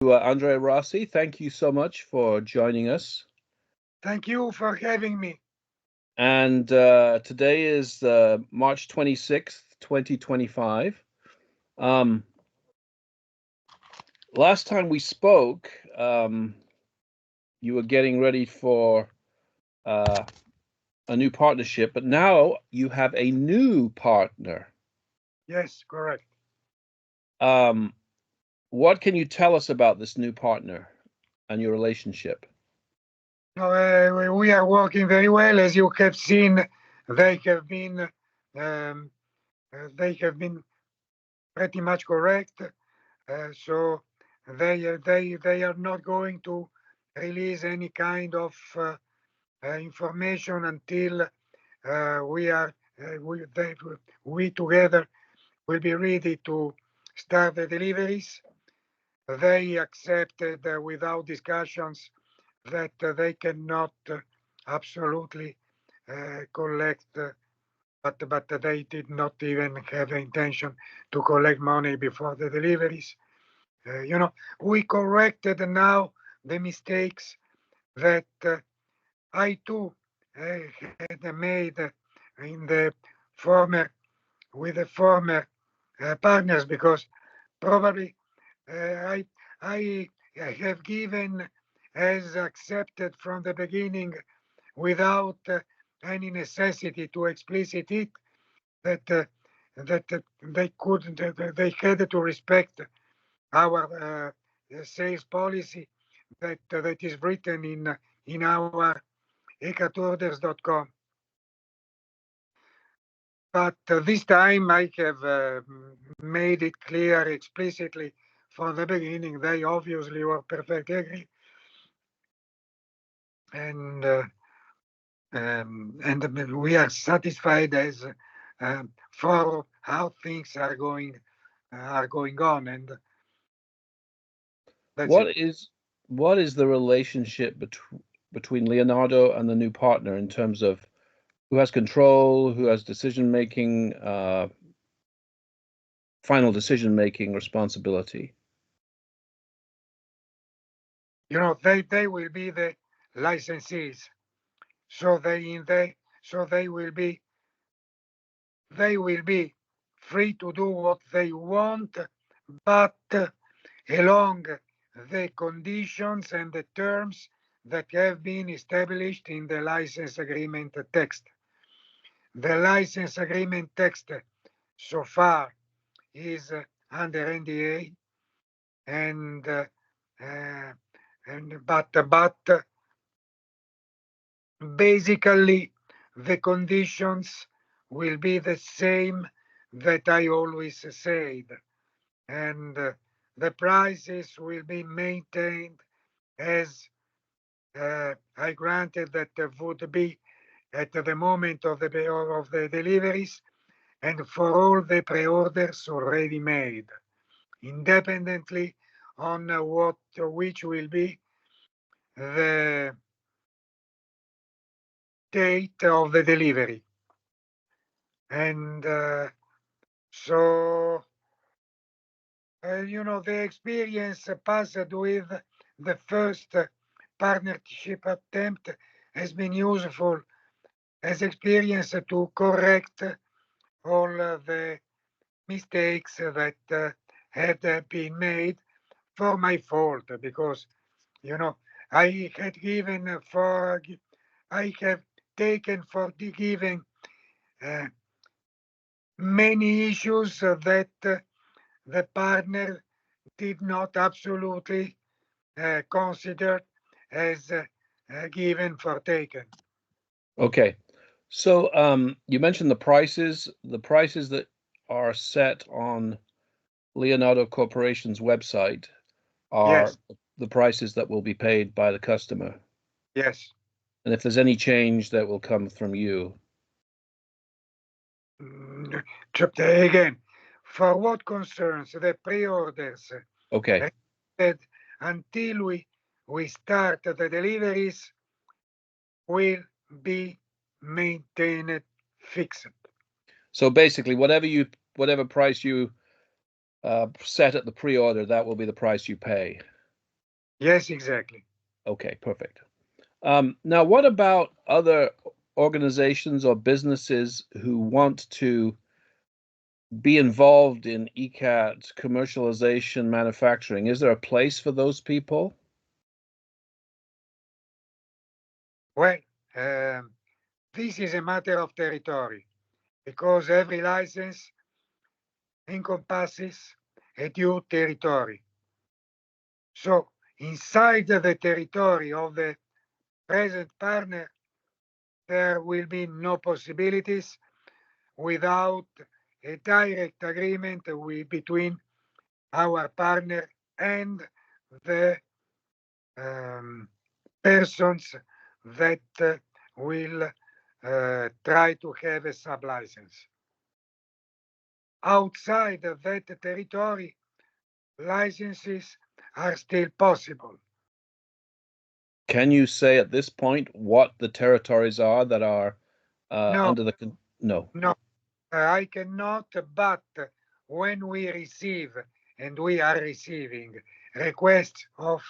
Andrea Rossi. Thank you so much for joining us. Thank you for having me. And today is March 26th, 2025. Um, Last time we spoke, you were getting ready for uh, a new partnership, but now you have a new partner. Yes, correct. Um, what can you tell us about this new partner and your relationship? No, we are working very well. As you have seen, they have been um, they have been pretty much correct. So they are not going to release any kind of information until we are we together will be ready to start the deliveries. They accepted without discussions that they cannot absolutely collect, but they did not even have the intention to collect money before the deliveries. We corrected now the mistakes that I too had made in the former with the former partners because probably I I have given as accepted from the beginning without any necessity to explicit it that they couldn't they had to respect our sales policy that is written in our ecatorders.com. But this time I have made it clear explicitly from the beginning. They obviously were perfectly agree, and we are satisfied as for how things are going on, and that's it. What is what is the relationship between Leonardo and the new partner in terms of who has control, who has decision making, final decision making responsibility? They will be the licensees, so they will be free to do what they want, but along the conditions and the terms that have been established in the license agreement text. The license agreement text so far is under NDA, and uh, but basically the conditions will be the same that I always said, and the prices will be maintained as I granted that would be at the moment of the deliveries and for all the pre-orders already made, independently on what which will be the date of the delivery. And so, the experience passed with the first partnership attempt has been useful as experience to correct all the mistakes that had been made for my fault because you know I had given for I have taken for the given uh, many issues that the partner did not absolutely consider as given for taken. Okay, so you mentioned the prices that are set on Leonardo Corporation's website are Yes, the prices that will be paid by the customer. yes. And if there's any change, that will come from you. Mm, Again, for what concerns the pre-orders, Okay. I said until we start the deliveries will be maintained fixed. So basically, whatever price you set at the pre-order, that will be the price you pay. Yes, exactly. Okay, perfect. Now, what about other organizations or businesses who want to be involved in ECAT commercialization manufacturing? Is there a place for those people? Well, um, this is a matter of territory because every license encompasses a due territory. So, inside the territory of the present partner, there will be no possibilities without a direct agreement between our partner and the um, persons that will try to have a sublicense. Outside of that territory, licenses are still possible. Can you say at this point what the territories are that are No, under the no? no, I cannot, but when we receive, and we are receiving, requests of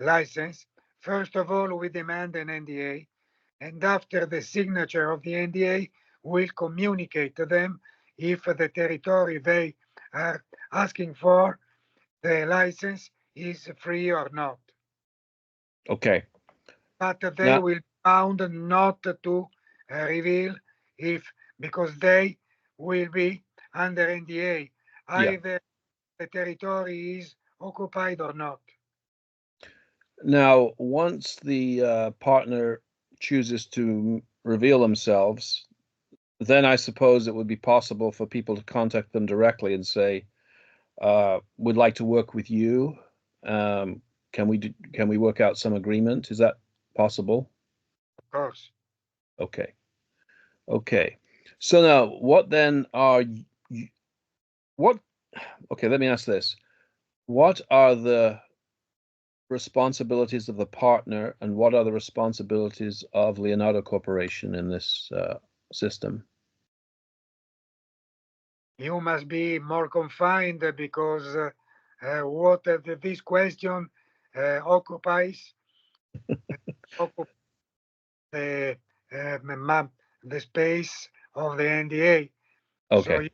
license, first of all, we demand an NDA, and after the signature of the NDA, we'll communicate to them if the territory they are asking for the license is free or not. Okay. But they Now, will be bound not to reveal if, because they will be under NDA, yeah. either the territory is occupied or not. Now, once the partner chooses to reveal themselves, then I suppose it would be possible for people to contact them directly and say, "Would like to work with you. Um, can we work out some agreement? Is that possible?" Of course. Okay. Okay. So now, what then are you, what? Okay, let me ask this. What are the responsibilities of the partner, and what are the responsibilities of Leonardo Corporation in this system? You must be more confined because what this question occupies occup the the space of the NDA. So Okay. you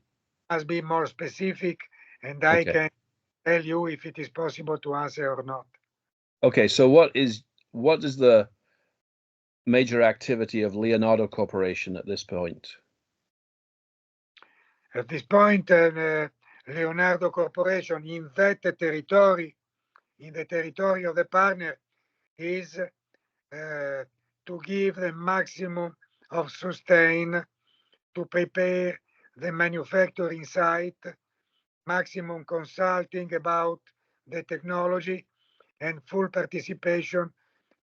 must be more specific, and I Okay. can tell you if it is possible to answer or not. Okay. So what is the major activity of Leonardo Corporation at this point? At this point, Leonardo Corporation in that territory, in the territory of the partner, is to give the maximum of sustain to prepare the manufacturing site, maximum consulting about the technology, and full participation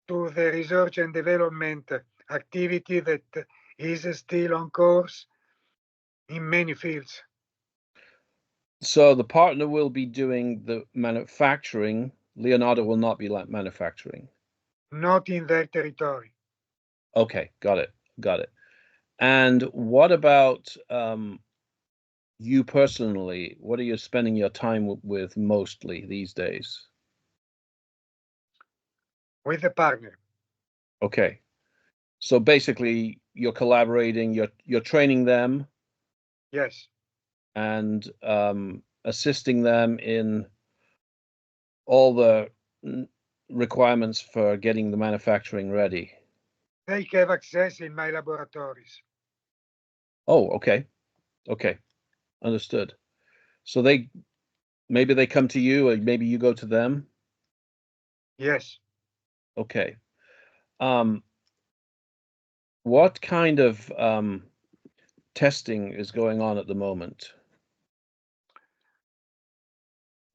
to the research and development activity that is still on course in many fields. So the partner will be doing the manufacturing. Leonardo will not be like manufacturing. Not in their territory. Okay, got it. Got it. And what about you personally? What are you spending your time with mostly these days? With the partner. Okay. So basically, you're collaborating, you're training them Yes, and assisting them in all the requirements for getting the manufacturing ready. they have access in my laboratories. Oh, okay. Okay. Understood. So they maybe they come to you or maybe you go to them. Yes. Okay. Um, what kind of testing is going on at the moment?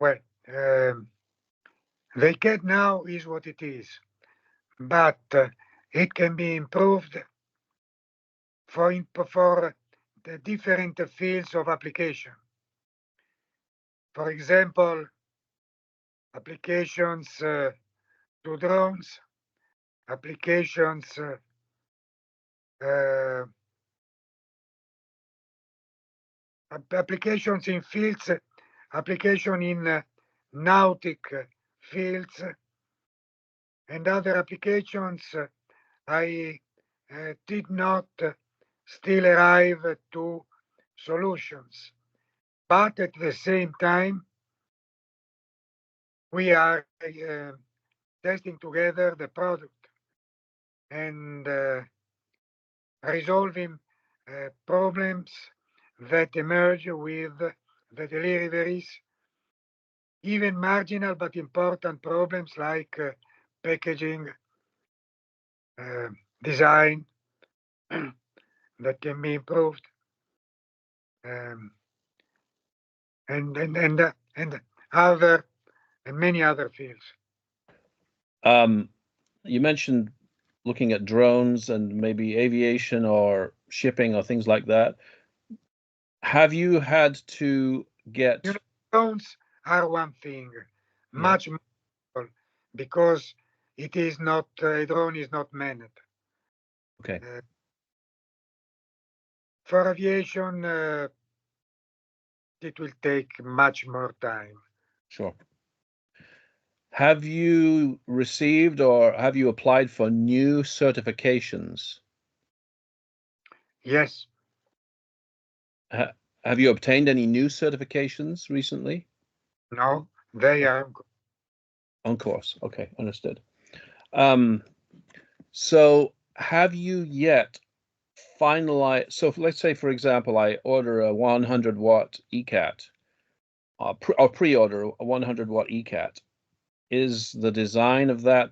Well, the cat now is what it is, but it can be improved for the different fields of application. For example, applications to drones, applications uh, applications in fields, application in nautic fields, and other applications, I did not still arrive to solutions. But at the same time, we are testing together the product and resolving problems that emerge with the deliveries, even marginal but important problems like packaging, uh, design that can be improved, um, and other and many other fields. Um, you mentioned looking at drones and maybe aviation or shipping or things like that. Have you had to You get, know, drones are one thing, yeah, much more because it is not a drone is not manned. okay, Uh, for aviation, it will take much more time. sure. Have you received or have you applied for new certifications? Yes, Ha have you obtained any new certifications recently? no, they are On course. Okay, understood. Um, so have you yet finalized? So let's say, for example, I order a 100-watt ECAT, or pre-order a 100-watt ECAT. Is the design of that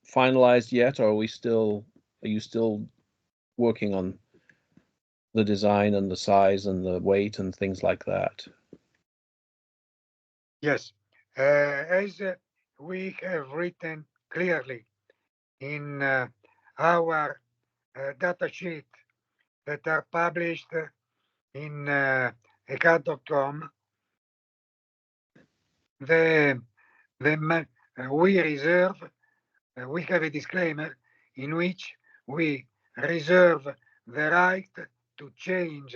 finalized yet, or are you still working on the design and the size and the weight and things like that? yes. As we have written clearly in our data sheet that are published in ecad.com, the, we reserve, we have a disclaimer in which we reserve the right to change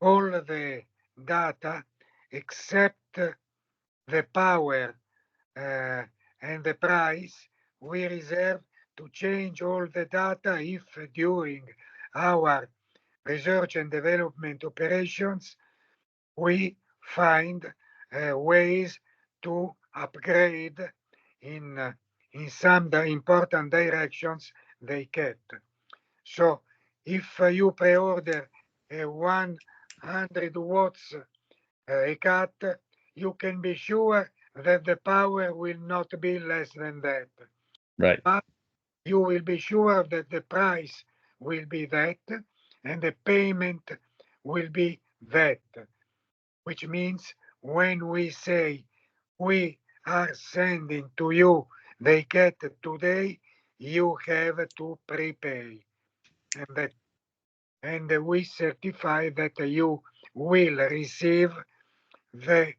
all the data except the power uh, and the price. We reserve to change all the data if during our research and development operations we find ways to upgrade in uh, in some important directions they get. So if you pre-order a 100 watts a cut, you can be sure that the power will not be less than that. Right, But you will be sure that the price will be that and the payment will be that, which means when we say we are sending to you they get today, you have to prepay. And that and we certify that you will receive the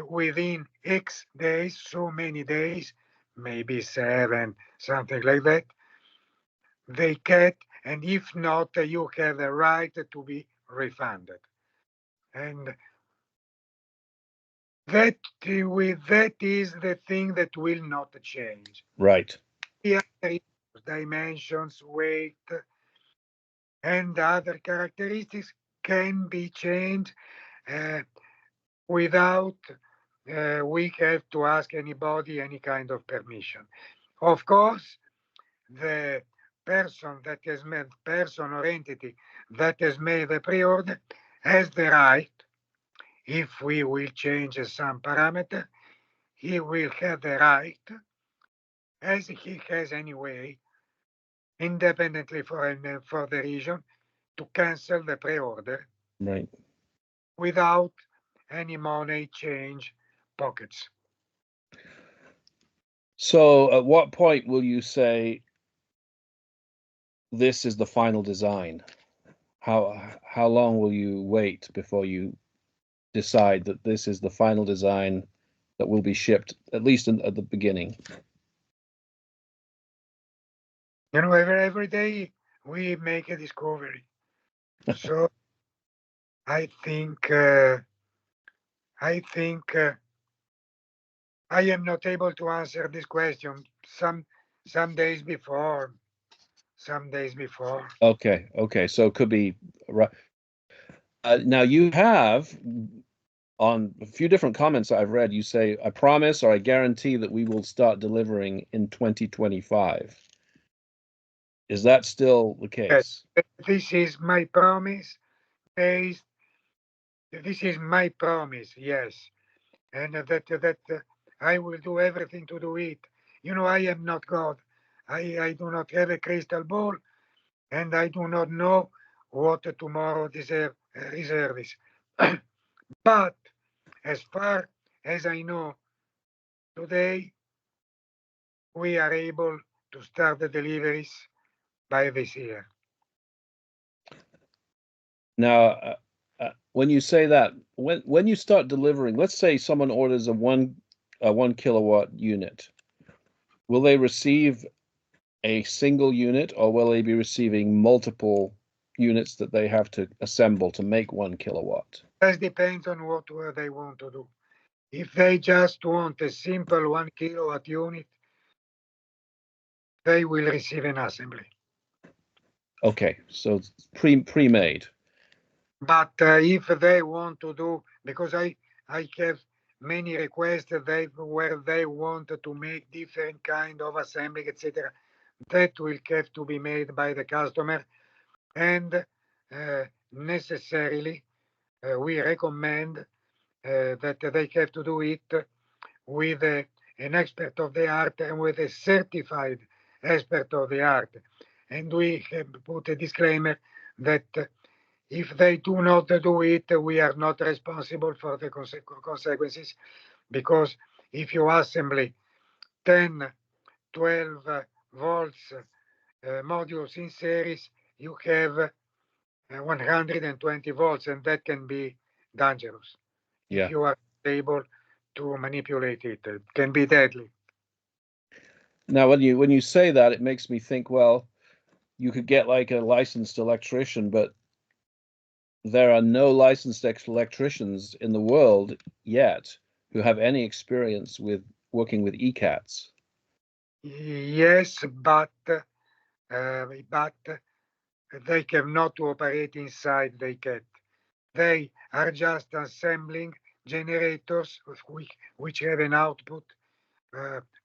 within X days, so many days, maybe seven, something like that, they get, and if not, you have the right to be refunded. And that with that is the thing that will not change. right. The other dimensions, weight, and other characteristics can be changed uh, without we have to ask anybody any kind of permission. Of course, the person or entity that has made the pre-order has the right, if we will change some parameter, he will have the right, as he has anyway, independently for the region, to cancel the pre-order Right. without any money change pockets. So at what point will you say this is the final design? How long will you wait before you decide that this is the final design that will be shipped, at least at the beginning? Every day we make a discovery. So I think I think I am not able to answer this question. Some days before, some days before. Okay, okay. So it could be right. Now you have on a few different comments I've read, you say, I promise or I guarantee that we will start delivering in 2025. Is that still the Yes, case? this is my promise. Based, this is my promise. Yes, and that I will do everything to do it. You know, I am not God. I do not have a crystal ball, and I do not know what tomorrow reserves. But as far as I know, today we are able to start the deliveries by this year. Now, when you say that, when you start delivering, let's say someone orders a 1 kilowatt unit, will they receive a single unit, or will they be receiving multiple units that they have to assemble to make 1 kilowatt? That depends on what they want to do. If they just want a simple 1 kilowatt unit, they will receive an assembly. Okay, so it's pre-made. But if they want to do, because I have many requests where they want to make different kind of assembly, etc., that will have to be made by the customer, and necessarily we recommend that they have to do it with an expert of the art and with a certified expert of the art. And we have put a disclaimer that if they do not do it, we are not responsible for the consequences, because if you assembly 10, 12 volts modules in series, you have 120 volts, and that can be dangerous if Yeah. you are able to manipulate it. It can be deadly. Now, when you say that, it makes me think, well, you could get like a licensed electrician, but there are no licensed electricians in the world yet who have any experience with working with ECATs. Yes, but they cannot operate inside the cat. They are just assembling generators which have an output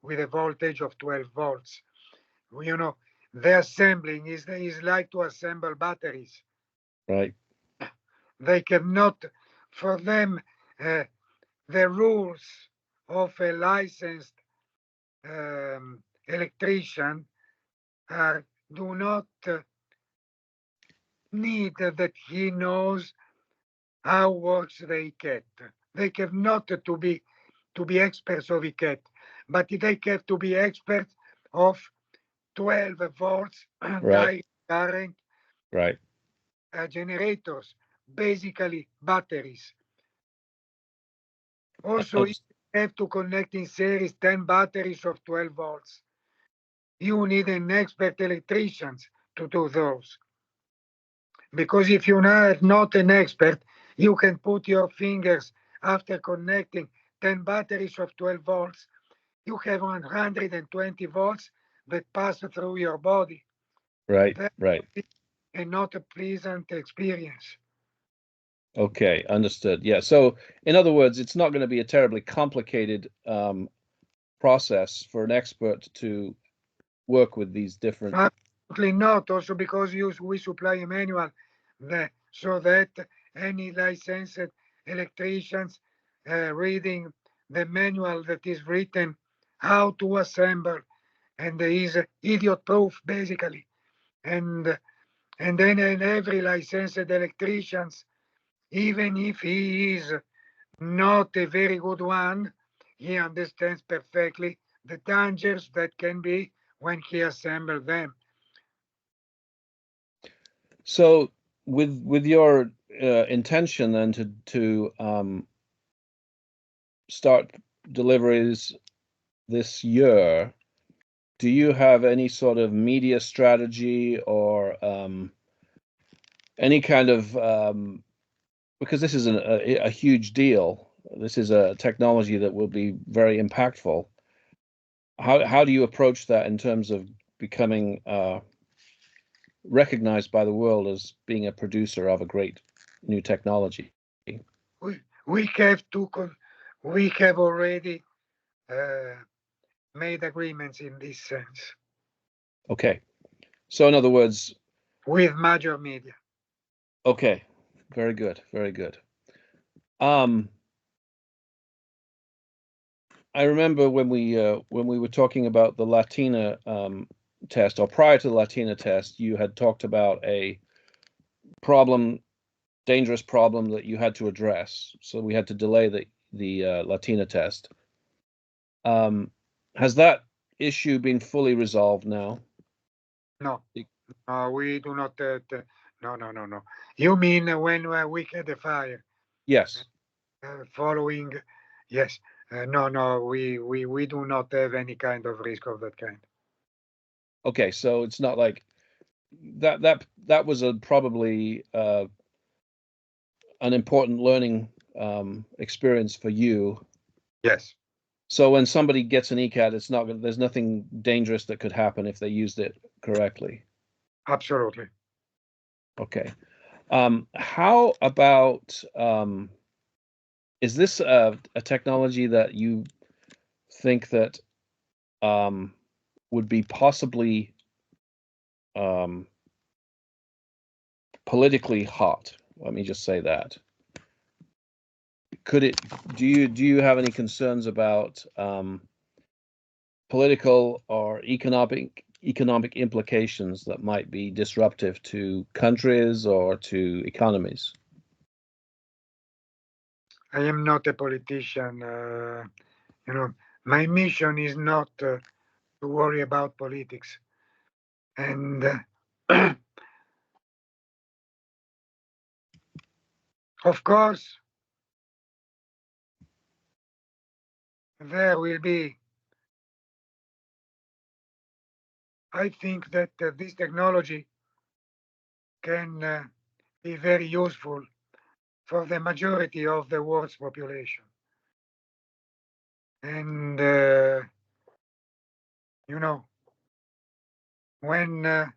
with a voltage of 12 volts. You know, the assembling is like to assemble batteries. Right, They cannot, for them, uh, the rules of a licensed electrician are do not need that he knows how works the cat. They have not to be experts of cat, but they have to be experts of 12 volts right, direct current right. generators, basically batteries. Uh, Also, uh, if you have to connect in series 10 batteries of 12 volts, you need an expert electrician to do those. Because if you are not an expert, you can put your fingers after connecting 10 batteries of 12 volts. You have 120 volts that pass through your body. right, That right. is not a pleasant experience. Okay, understood. Yeah. So, in other words, it's not going to be a terribly complicated process for an expert to work with these different. Absolutely not. Also, because we supply a manual so that any licensed electricians reading the manual that is written how to assemble, and there is idiot proof basically. And then every licensed electricians, even if he is not a very good one, he understands perfectly the dangers that can be when he assembles them. So, with your intention then to start deliveries this year, do you have any sort of media strategy or any kind of because this is a huge deal. This is a technology that will be very impactful. how do you approach that in terms of becoming recognized by the world as being a producer of a great new technology? We have we have already uh, made agreements in this sense Okay. So in other words, with major media. okay, very good, very good. Um, I remember when we were talking about the Latina test, or prior to the Latina test, you had talked about a problem, dangerous problem that you had to address. So we had to delay the Latina test. Um, has that issue been fully resolved now? No, no, we do not. No, no, no, no. You mean when we had a fire Yes. following? Yes. No, no, we do not have any kind of risk of that kind. Okay, so it's not like that was a probably an important learning experience for you. Yes, So when somebody gets an ECAT, it's not there's nothing dangerous that could happen if they used it correctly. absolutely. Okay. How about is this a technology that you think that um, would be possibly um, politically hot? Let me just say that. Could it? Do you have any concerns about political or economic implications that might be disruptive to countries or to economies? I am not a politician. You know, my mission is not to worry about politics. And of course, there will be, I think that this technology can be very useful for the majority of the world's population. And, you know, when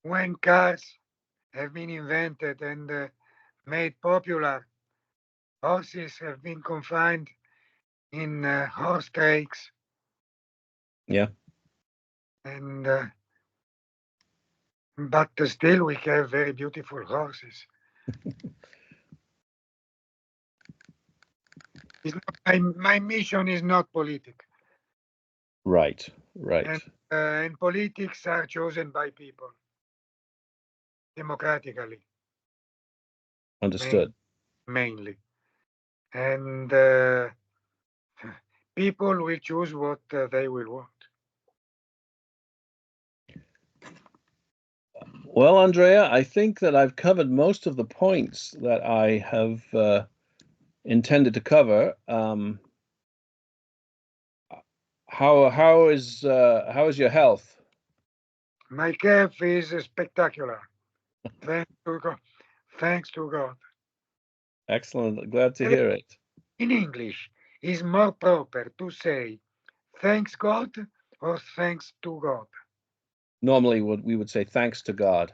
when cars have been invented and made popular, horses have been confined in horse trades, Yeah. and but still we have very beautiful horses. It's not, my mission is not political, Right. Right. and politics are chosen by people democratically, main, Understood. mainly, and people will choose what they will want. Well, Andrea, I think that I've covered most of the points that I have intended to cover. How is your health? My calf is spectacular. Thanks to God. Thanks to God. Excellent. Glad to And hear it. in English, it's more proper to say thanks God or thanks to God. Normally, we would say thanks to God.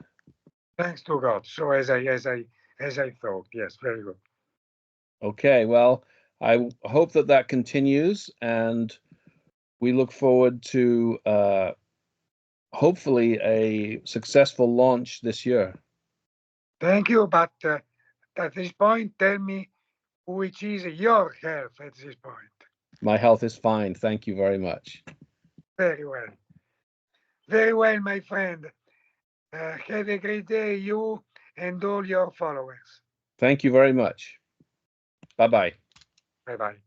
Thanks to God. So as I thought, yes, very good. Okay. Well, I hope that that continues, and we look forward to hopefully a successful launch this year. Thank you, but at this point, tell me which is your health at this point. My health is fine. Thank you very much. Very well. Very well, my friend. Have a great day, you and all your followers. Thank you very much. Bye bye. Bye bye.